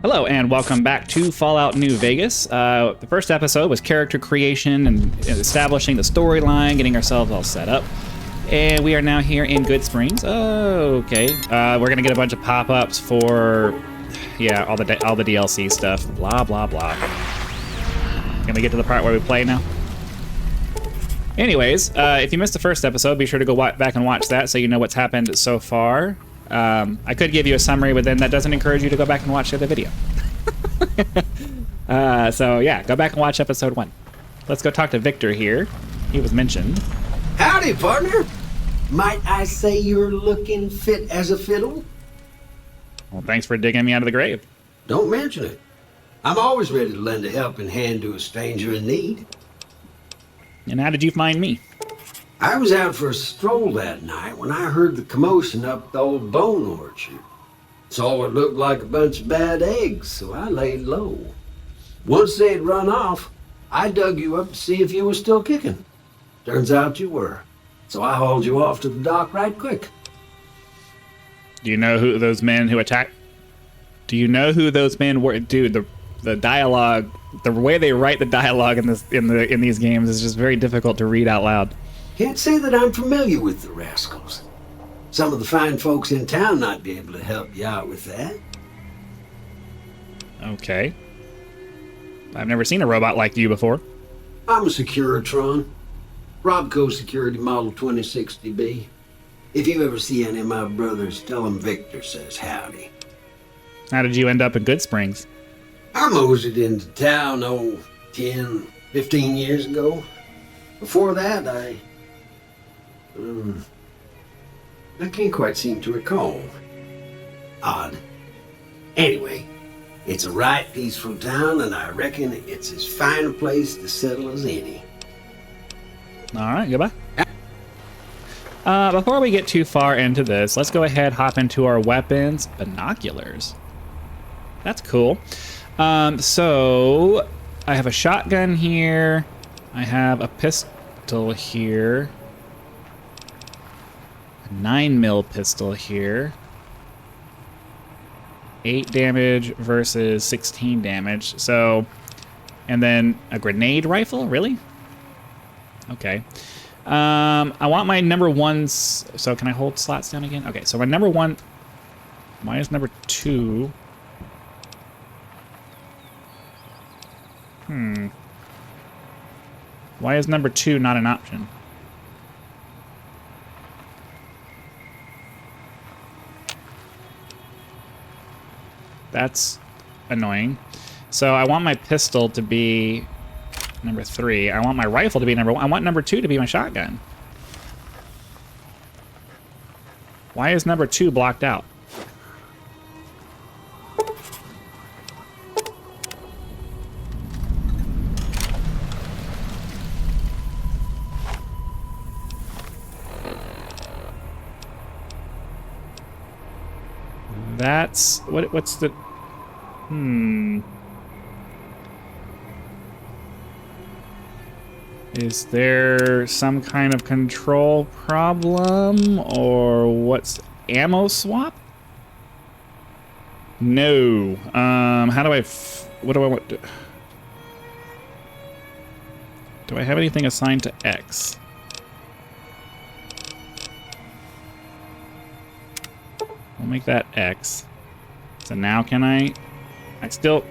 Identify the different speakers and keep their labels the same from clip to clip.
Speaker 1: Hello and welcome back to Fallout New Vegas. The first episode was character creation and establishing the storyline, getting ourselves all set up. And we are now here in Good Springs. Oh, okay. We're gonna get a bunch of pop-ups for, yeah, all the DLC stuff. Blah blah blah. Can we get to the part where we play now? Anyways, if you missed the first episode, be sure to go back and watch that so you know what's happened so far. I could give you a summary, but then that doesn't encourage you to go back and watch the other video. So yeah, go back and watch episode 1. Let's go talk to Victor here. He was mentioned.
Speaker 2: Howdy, partner. Might I say you're looking fit as a fiddle?
Speaker 1: Well, thanks for digging me out of the grave.
Speaker 2: Don't mention it. I'm always ready to lend a helping hand to a stranger in need.
Speaker 1: And how did you find me?
Speaker 2: I was out for a stroll that night when I heard the commotion up the old bone orchard. Saw what looked like a bunch of bad eggs, so I laid low. Once they had run off, I dug you up to see if you were still kicking. Turns out you were, so I hauled you off to the dock right quick.
Speaker 1: Do you know who those men who attacked? Do you know who those men were? Dude, the dialogue, the way they write the dialogue in these games is just very difficult to read out loud.
Speaker 2: Can't say that I'm familiar with the rascals. Some of the fine folks in town might be able to help you out with that.
Speaker 1: Okay. I've never seen a robot like you before.
Speaker 2: I'm a Securitron. Robco Security Model 2060B. If you ever see any of my brothers, tell them Victor says howdy.
Speaker 1: How did you end up in Good Springs?
Speaker 2: I moseyed into town, 10, 15 years ago. Before that, I can't quite seem to recall. Odd. Anyway, it's a right peaceful town, and I reckon it's as fine a place to settle as any.
Speaker 1: All right, goodbye. Before we get too far into this, let's go ahead, hop into our weapons. Binoculars. That's cool. So I have a shotgun here. I have a pistol here. A 9mm pistol here. 8 damage versus 16 damage. So, and then a grenade rifle, really? Okay. I want my number ones. So can I hold slots down again? Okay, so my number 1. Why is number 2? Why is number 2 not an option? That's annoying. So I want my pistol to be number 3. I want my rifle to be number 1. I want number 2 to be my shotgun. Why is number 2 blocked out? That's what's the Is there some kind of control problem or what's ammo swap? No. How do I what do I want? Do I have anything assigned to X? We'll make that X. So now can I still...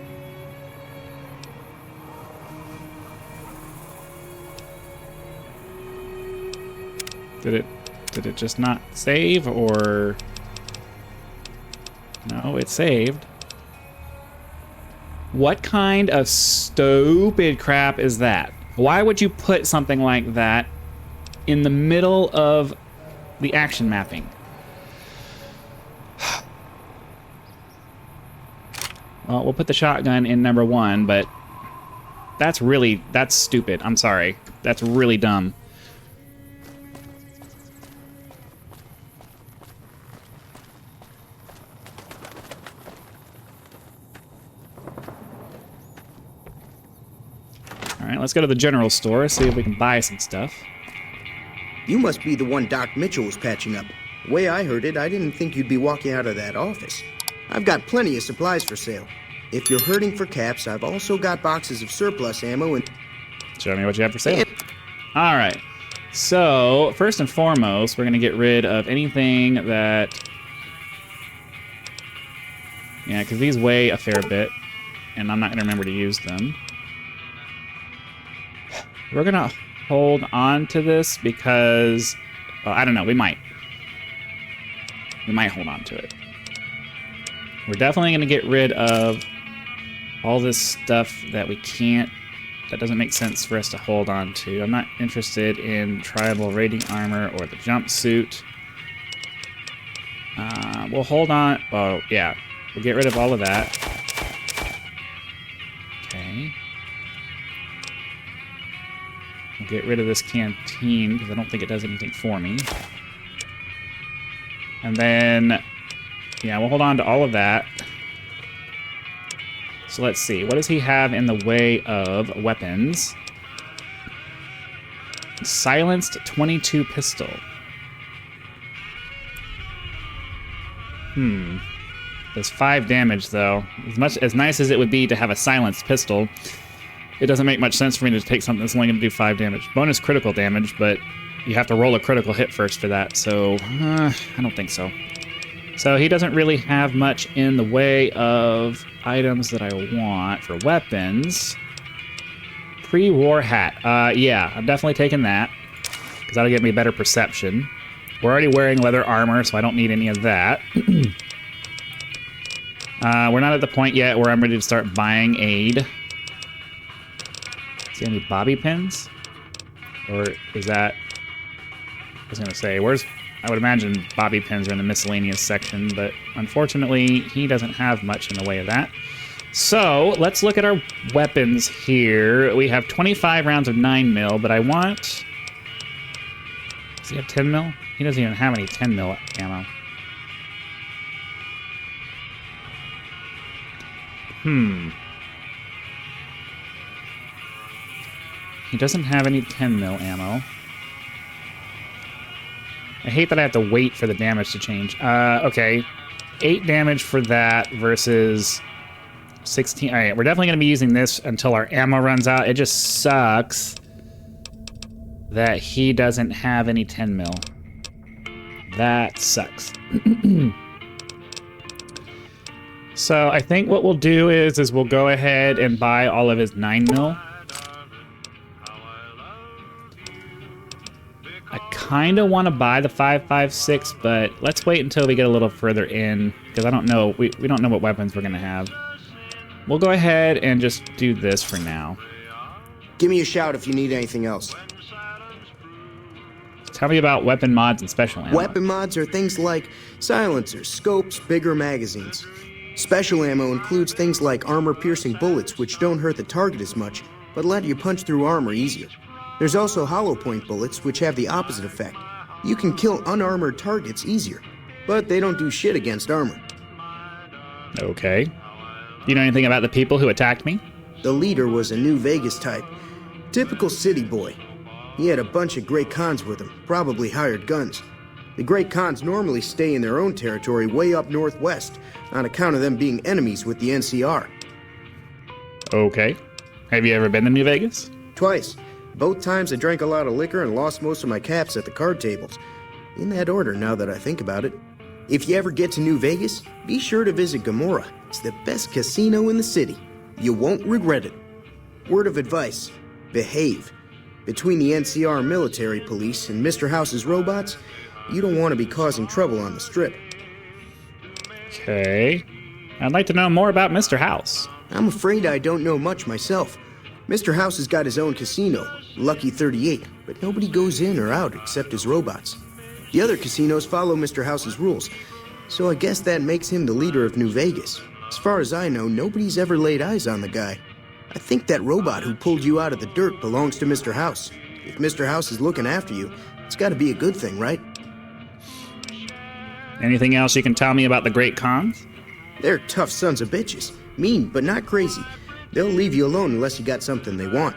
Speaker 1: Did it just not save, or... No, it saved. What kind of stupid crap is that? Why would you put something like that in the middle of the action mapping? Well, we'll put the shotgun in number 1, but that's stupid. I'm sorry. That's really dumb. All right, let's go to the general store, see if we can buy some stuff.
Speaker 3: You must be the one Doc Mitchell was patching up. The way I heard it, I didn't think you'd be walking out of that office. I've got plenty of supplies for sale. If you're hurting for caps, I've also got boxes of surplus ammo and...
Speaker 1: Show me what you have for sale. All right. So, first and foremost, we're going to get rid of anything that... Yeah, because these weigh a fair bit, and I'm not going to remember to use them. We're going to hold on to this because... Well, I don't know. We might. We might hold on to it. We're definitely going to get rid of all this stuff that we can't... That doesn't make sense for us to hold on to. I'm not interested in tribal raiding armor or the jumpsuit. We'll hold on... Oh, yeah. We'll get rid of all of that. Okay. We'll get rid of this canteen, because I don't think it does anything for me. And then... Yeah, we'll hold on to all of that. So let's see. What does he have in the way of weapons? Silenced 22 pistol. Does 5 damage, though. As nice as it would be to have a silenced pistol, it doesn't make much sense for me to take something that's only going to do 5 damage. Bonus critical damage, but you have to roll a critical hit first for that, so I don't think so. So he doesn't really have much in the way of items that I want for weapons. Pre-war hat. Yeah, I'm definitely taking that, because that'll give me better perception. We're already wearing leather armor, so I don't need any of that. We're not at the point yet where I'm ready to start buying aid. See any bobby pins? Or is that... I was going to say, where's... I would imagine bobby pins are in the miscellaneous section, but unfortunately, he doesn't have much in the way of that. So, let's look at our weapons here. We have 25 rounds of 9mm, but I want... Does he have 10mm? He doesn't even have any 10mm ammo. He doesn't have any 10mm ammo. I hate that I have to wait for the damage to change. Okay. 8 damage for that versus 16. All right, we're definitely going to be using this until our ammo runs out. It just sucks that he doesn't have any 10mm. That sucks. So I think what we'll do is we'll go ahead and buy all of his 9mm. I kind of want to buy the 5.56, but let's wait until we get a little further in, because I don't know. We don't know what weapons we're going to have. We'll go ahead and just do this for now.
Speaker 3: Give me a shout if you need anything else.
Speaker 1: Tell me about weapon mods and special ammo.
Speaker 3: Weapon mods are things like silencers, scopes, bigger magazines. Special ammo includes things like armor-piercing bullets, which don't hurt the target as much, but let you punch through armor easier. There's also hollow point bullets, which have the opposite effect. You can kill unarmored targets easier, but they don't do shit against armor.
Speaker 1: Okay. Do you know anything about the people who attacked me?
Speaker 3: The leader was a New Vegas type. Typical city boy. He had a bunch of Great Khans with him, probably hired guns. The Great Khans normally stay in their own territory way up northwest, on account of them being enemies with the NCR.
Speaker 1: Okay. Have you ever been to New Vegas?
Speaker 3: Twice. Both times I drank a lot of liquor and lost most of my caps at the card tables. In that order, now that I think about it. If you ever get to New Vegas, be sure to visit Gomorrah. It's the best casino in the city. You won't regret it. Word of advice, behave. Between the NCR military police and Mr. House's robots, you don't want to be causing trouble on the strip.
Speaker 1: Okay. I'd like to know more about Mr. House.
Speaker 3: I'm afraid I don't know much myself. Mr. House has got his own casino, Lucky 38, but nobody goes in or out except his robots. The other casinos follow Mr. House's rules, so I guess that makes him the leader of New Vegas. As far as I know, nobody's ever laid eyes on the guy. I think that robot who pulled you out of the dirt belongs to Mr. House. If Mr. House is looking after you, it's got to be a good thing, right?
Speaker 1: Anything else you can tell me about the Great Khans?
Speaker 3: They're tough sons of bitches. Mean, but not crazy. They'll leave you alone unless you got something they want.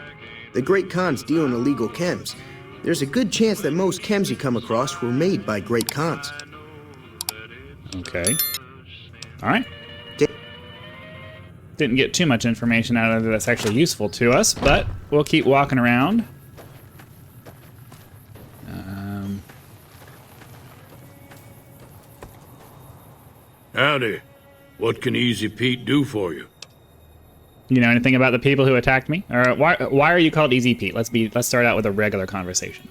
Speaker 3: The Great Khans deal in illegal chems. There's a good chance that most chems you come across were made by Great Khans.
Speaker 1: Okay. All right. Didn't get too much information out of it that's actually useful to us, but we'll keep walking around.
Speaker 4: Howdy. What can Easy Pete do for you?
Speaker 1: You know anything about the people who attacked me? Or why are you called Easy Pete? Let's start out with a regular conversation.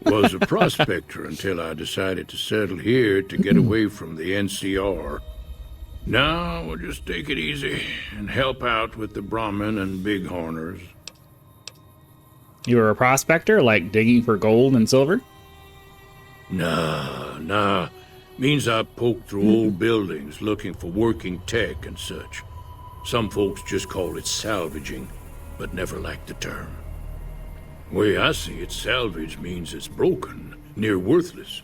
Speaker 4: Was a prospector until I decided to settle here to get away from the NCR. Now we'll just take it easy and help out with the Brahmin and Bighorners.
Speaker 1: You were a prospector, like digging for gold and silver?
Speaker 4: Nah. Means I poke through old buildings looking for working tech and such. Some folks just call it salvaging, but never liked the term. Way I see it, salvage means it's broken, near worthless.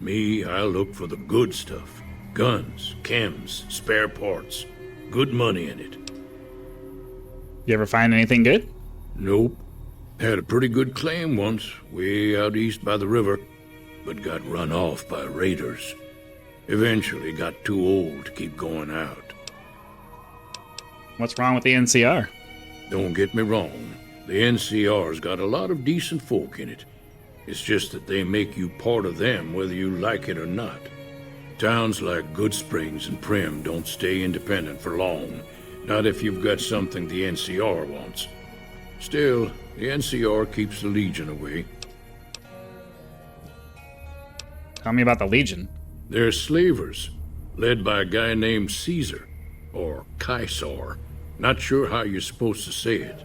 Speaker 4: Me, I look for the good stuff. Guns, chems, spare parts. Good money in it.
Speaker 1: You ever find anything good?
Speaker 4: Nope. Had a pretty good claim once, way out east by the river, but got run off by raiders. Eventually got too old to keep going out.
Speaker 1: What's wrong with the NCR?
Speaker 4: Don't get me wrong. The NCR's got a lot of decent folk in it. It's just that they make you part of them whether you like it or not. Towns like Good Springs and Prim don't stay independent for long. Not if you've got something the NCR wants. Still, the NCR keeps the Legion away.
Speaker 1: Tell me about the Legion.
Speaker 4: They're slavers, led by a guy named Caesar, or Caesar. Not sure how you're supposed to say it.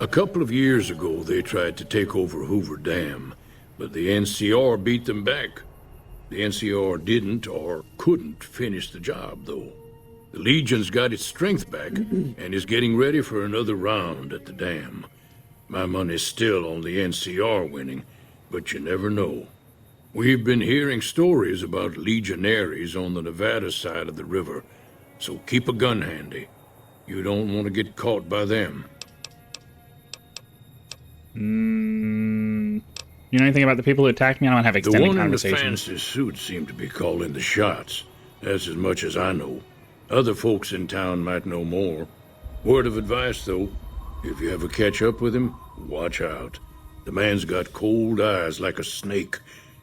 Speaker 4: A couple of years ago, they tried to take over Hoover Dam, but the NCR beat them back. The NCR didn't or couldn't finish the job, though. The Legion's got its strength back and is getting ready for another round at the dam. My money's still on the NCR winning, but you never know. We've been hearing stories about legionaries on the Nevada side of the river, so keep a gun handy. You don't want to get caught by them.
Speaker 1: You know anything about the people who attacked me? I don't have
Speaker 4: The
Speaker 1: extended
Speaker 4: one in the
Speaker 1: conversations.
Speaker 4: fancy suit seemed to be calling the shots. That's as much as I know. Other folks in town might know more. Word of advice, though, if you ever catch up with him, watch out. The man's got cold eyes like a snake.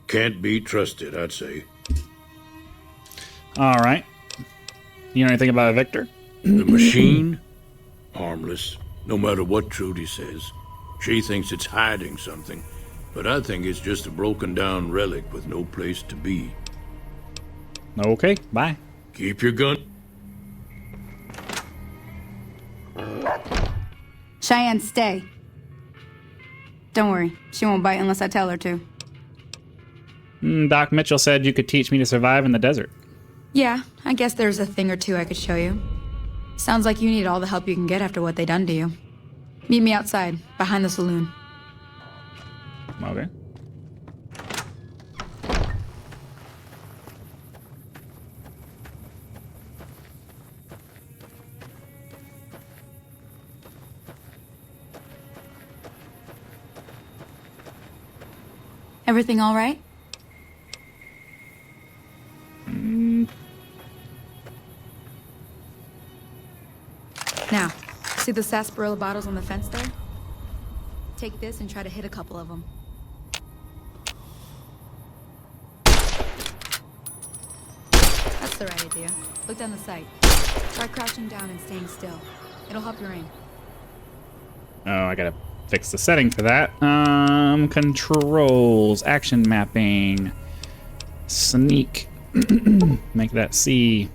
Speaker 4: Can't be trusted, I'd say.
Speaker 1: All right. You know anything about Victor?
Speaker 4: The machine? Harmless, no matter what Trudy says. She thinks it's hiding something, but I think it's just a broken down relic with no place to be.
Speaker 1: Okay, bye.
Speaker 4: Keep your gun.
Speaker 5: Cheyenne, stay. Don't worry, she won't bite unless I tell her to.
Speaker 1: Doc Mitchell said you could teach me to survive in the desert.
Speaker 5: Yeah, I guess there's a thing or two I could show you. Sounds like you need all the help you can get after what they done to you. Meet me outside, behind the saloon.
Speaker 1: Okay.
Speaker 5: Everything all right? Now, see the sarsaparilla bottles on the fence there? Take this and try to hit a couple of them. That's the right idea. Look down the sight. Try crouching down and staying still. It'll help your aim.
Speaker 1: Oh, I gotta fix the setting for that. Controls, action mapping, sneak. Make that C.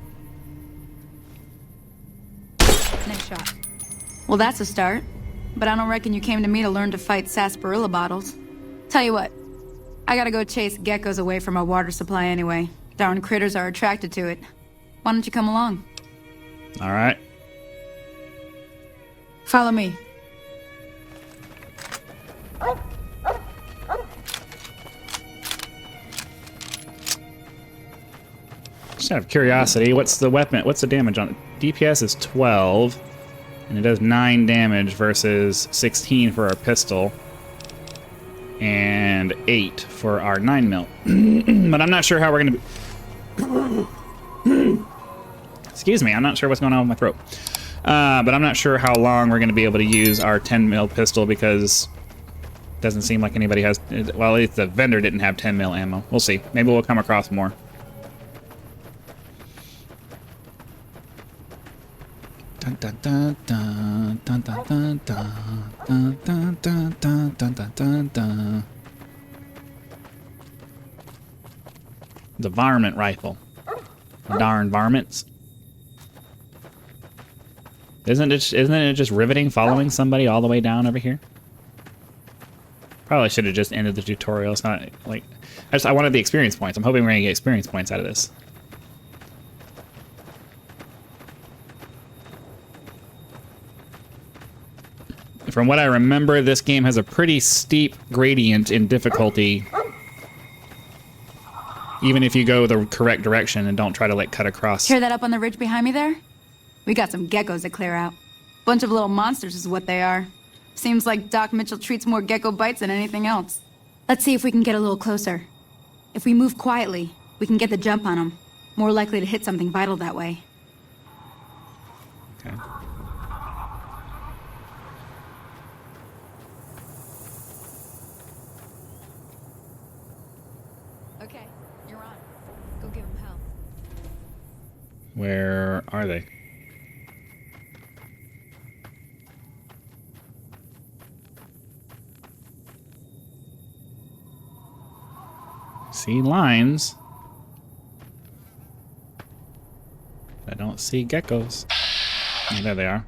Speaker 5: Next shot. Well, that's a start. But I don't reckon you came to me to learn to fight sarsaparilla bottles. Tell you what, I gotta go chase geckos away from our water supply anyway. Darn critters are attracted to it. Why don't you come along?
Speaker 1: All right.
Speaker 5: Follow me.
Speaker 1: Just out of curiosity, what's the weapon? What's the damage on it? DPS is 12, and it does 9 damage versus 16 for our pistol, and 8 for our 9mm. But I'm not sure how we're gonna be. Excuse me, I'm not sure what's going on with my throat. But I'm not sure how long we're going to be able to use our 10 mil pistol because it doesn't seem like anybody has... Well, at least the vendor didn't have 10 mil ammo. We'll see. Maybe we'll come across more. Dun, dun, dun, dun, dun, dun, dun, dun, dun, dun, dun, dun, dun, dun, dun. The varmint rifle. Darn varmints. Isn't it just riveting following somebody all the way down over here? Probably should have just ended the tutorial. It's not like I wanted the experience points. I'm hoping we're gonna get experience points out of this. From what I remember, this game has a pretty steep gradient in difficulty. Even if you go the correct direction and don't try to like cut across.
Speaker 5: Hear that up on the ridge behind me there? We got some geckos to clear out. Bunch of little monsters is what they are. Seems like Doc Mitchell treats more gecko bites than anything else. Let's see if we can get a little closer. If we move quietly, we can get the jump on them. More likely to hit something vital that way.
Speaker 1: Okay.
Speaker 5: Okay, you're on. Go give him hell.
Speaker 1: Where are they? See lines. I don't see geckos. Oh, there they are.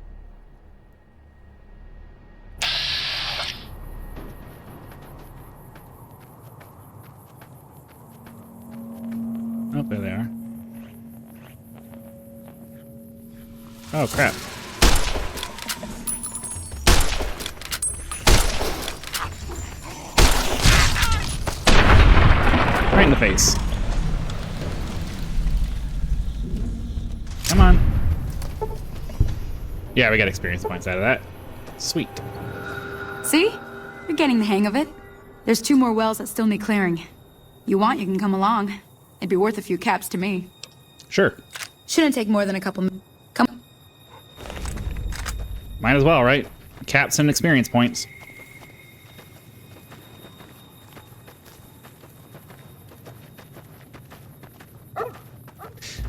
Speaker 1: Oh, there they are. Oh, crap. Right in the face. Come on. Yeah, we got experience points out of that. Sweet.
Speaker 5: See? You're getting the hang of it. There's 2 more wells that still need clearing. You want, you can come along. It'd be worth a few caps to me.
Speaker 1: Sure.
Speaker 5: Shouldn't take more than a couple. Come.
Speaker 1: Might as well, right? Caps and experience points.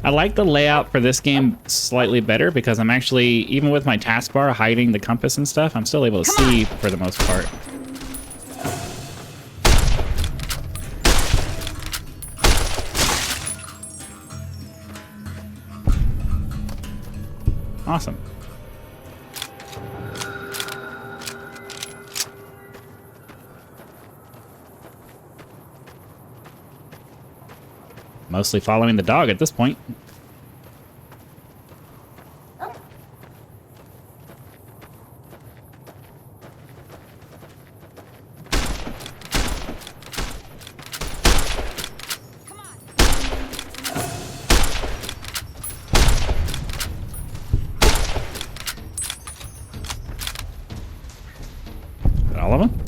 Speaker 1: I like the layout for this game slightly better because I'm actually, even with my taskbar hiding the compass and stuff, I'm still able to see for the most part. Awesome. Mostly following the dog at this point. Is that all of them?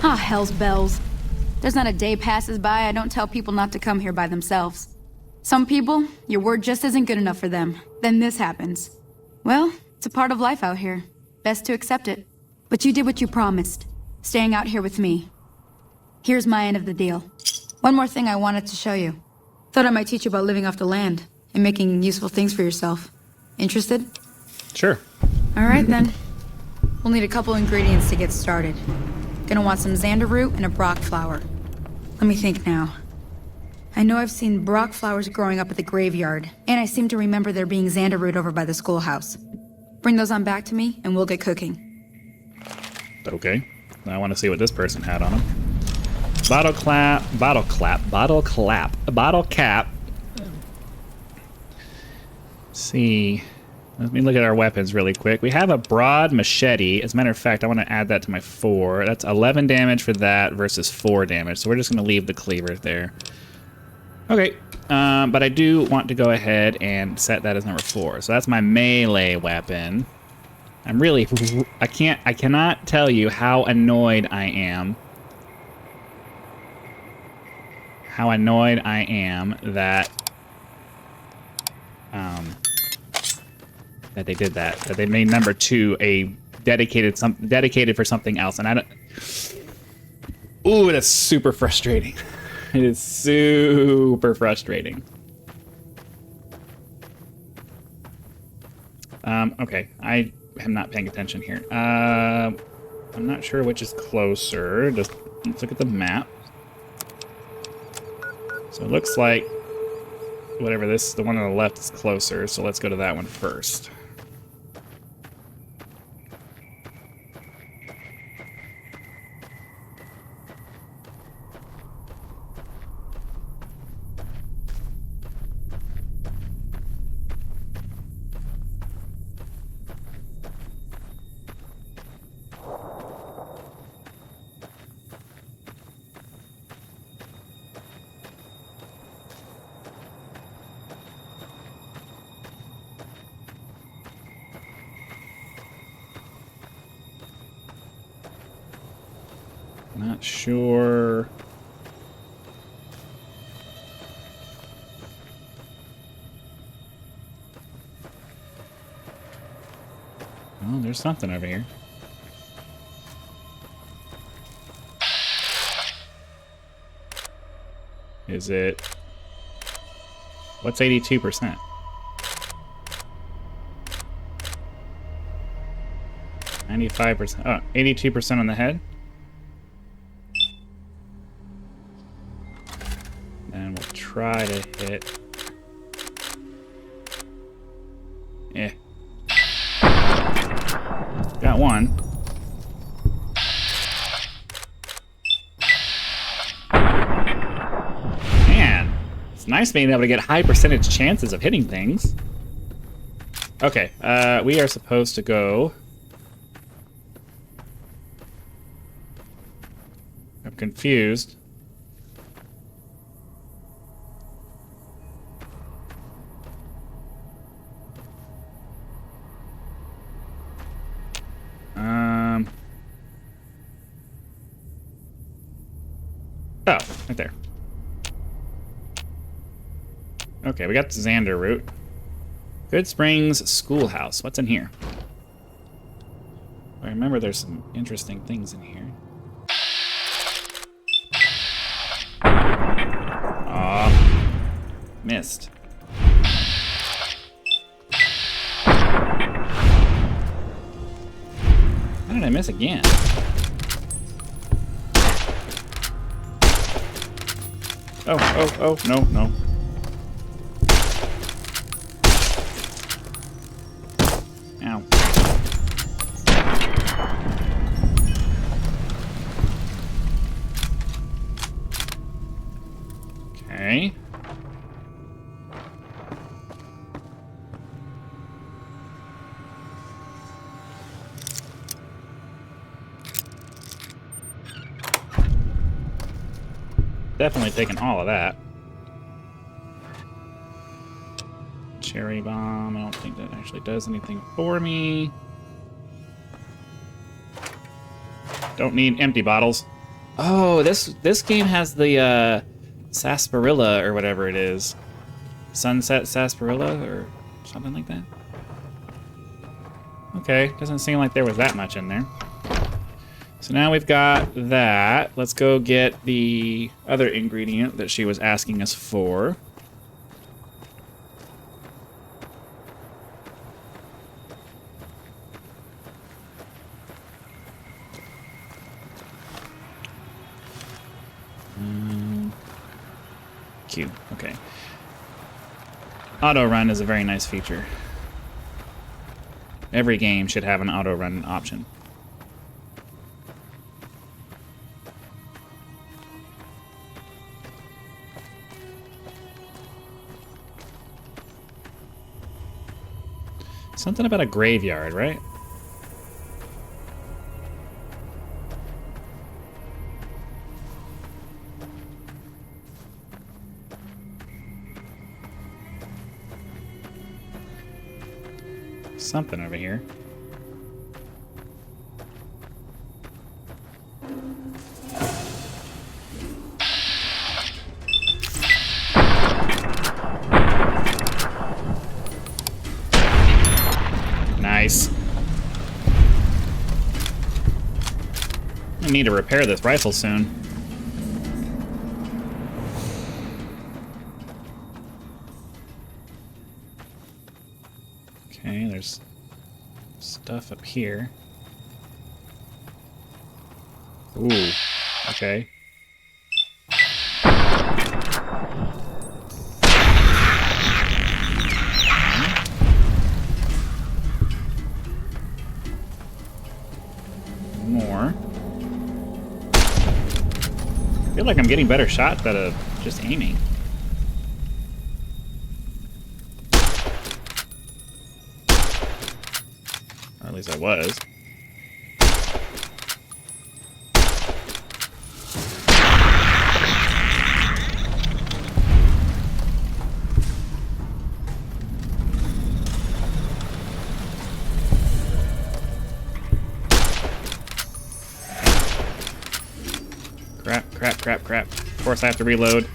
Speaker 5: Ah, hell's bells. There's not a day passes by I don't tell people not to come here by themselves. Some people, your word just isn't good enough for them. Then this happens. Well, it's a part of life out here. Best to accept it. But you did what you promised, staying out here with me. Here's my end of the deal. One more thing I wanted to show you. Thought I might teach you about living off the land and making useful things for yourself. Interested?
Speaker 1: Sure.
Speaker 5: All right, then. We'll need a couple ingredients to get started. Gonna want some xander root and a brock flower. Let me think now. I know I've seen brock flowers growing up at the graveyard, and I seem to remember there being xander root over by the schoolhouse. Bring those on back to me, and we'll get cooking.
Speaker 1: Okay. I want to see what this person had on him. Bottle cap. Let's see. Let me look at our weapons really quick. We have a broad machete. As a matter of fact, I want to add that to my 4. That's 11 damage for that versus 4 damage. So we're just going to leave the cleaver there. Okay. But I do want to go ahead and set that as number 4. So that's my melee weapon. I'm really... I cannot tell you how annoyed I am how annoyed I am that that they did that. That they made number 2 a dedicated for something else, and I don't. Ooh, that's super frustrating. It is super frustrating. Okay, I am not paying attention here. I'm not sure which is closer. Just let's look at the map. So it looks like whatever this, the one on the left is closer, so let's go to that one first. Not sure. Oh, there's something over here. Is it... What's 82%? 95%. Oh, 82% on the head? And we'll try to hit... Eh. Got one. Man, it's nice being able to get high percentage chances of hitting things. Okay, we are supposed to go... I'm confused. Oh, right there. Okay, we got the Xander route. Good Springs Schoolhouse. What's in here? I remember there's some interesting things in here. Aw. Missed. How did I miss again? Oh, no. Ow. Okay. Definitely taking all of that. Cherry bomb. I don't think that actually does anything for me. Don't need empty bottles. Oh, this game has the sarsaparilla or whatever it is. Sunset sarsaparilla or something like that. Okay, doesn't seem like there was that much in there. So now we've got that. Let's go get the other ingredient that she was asking us for. Q. Okay. Auto run is a very nice feature. Every game should have an auto run option. Something about a graveyard, right? Something over here. gonna need to repair this rifle soon. Okay, there's stuff up here. Ooh, okay. More. I feel like I'm getting better shots out of just aiming. Or at least I was. Crap. Of course I have to reload.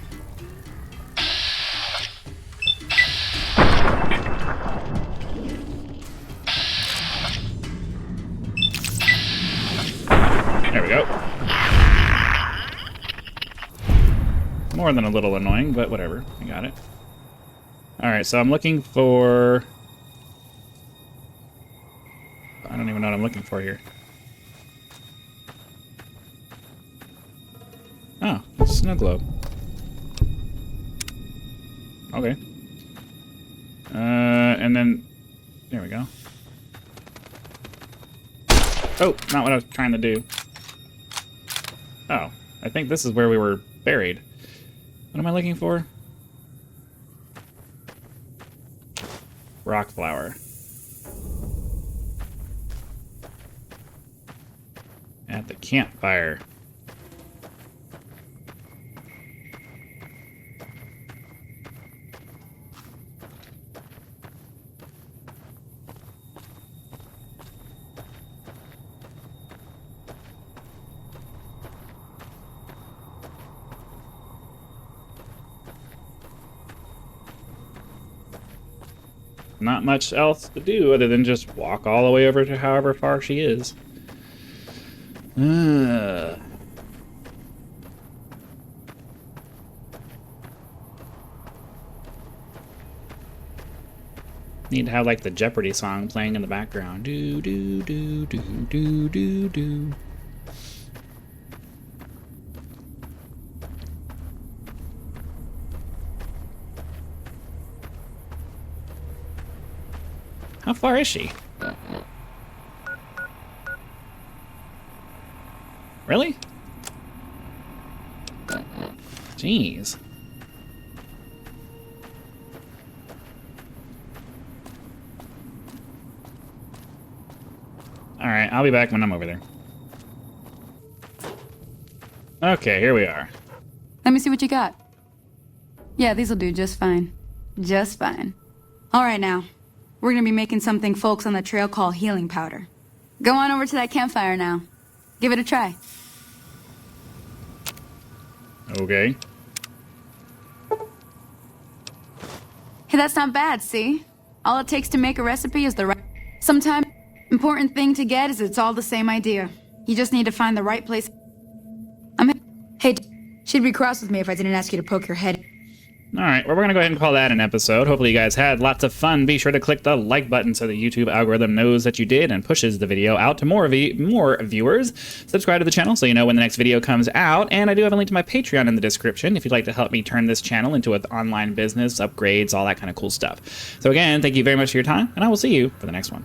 Speaker 1: There we go. More than a little annoying, but whatever. I got it. Alright, so I'm looking for... I don't even know what I'm looking for here. Oh, it's a snow globe. Okay. And then... There we go. Oh, not what I was trying to do. Oh, I think this is where we were buried. What am I looking for? Rock flower. At the campfire. Not much else to do other than just walk all the way over to however far she is. Need to have like the Jeopardy song playing in the background. Do do do do do do do. How far is she? Really? Jeez. Alright, I'll be back when I'm over there. Okay, here we are.
Speaker 5: Let me see what you got. Yeah, these'll do just fine. Just fine. All right, now. We're gonna be making something folks on the trail call healing powder. Go on over to that campfire now. Give it a try.
Speaker 1: Okay.
Speaker 5: Hey, that's not bad, see? All it takes to make a recipe is the right... Sometimes, important thing to get is it's all the same idea. You just need to find the right place... Hey, she'd be cross with me if I didn't ask you to poke your head.
Speaker 1: Alright, well, we're going to go ahead and call that an episode. Hopefully you guys had lots of fun. Be sure to click the like button so the YouTube algorithm knows that you did and pushes the video out to more viewers. Subscribe to the channel so you know when the next video comes out. And I do have a link to my Patreon in the description if you'd like to help me turn this channel into an online business, upgrades, all that kind of cool stuff. So again, thank you very much for your time, and I will see you for the next one.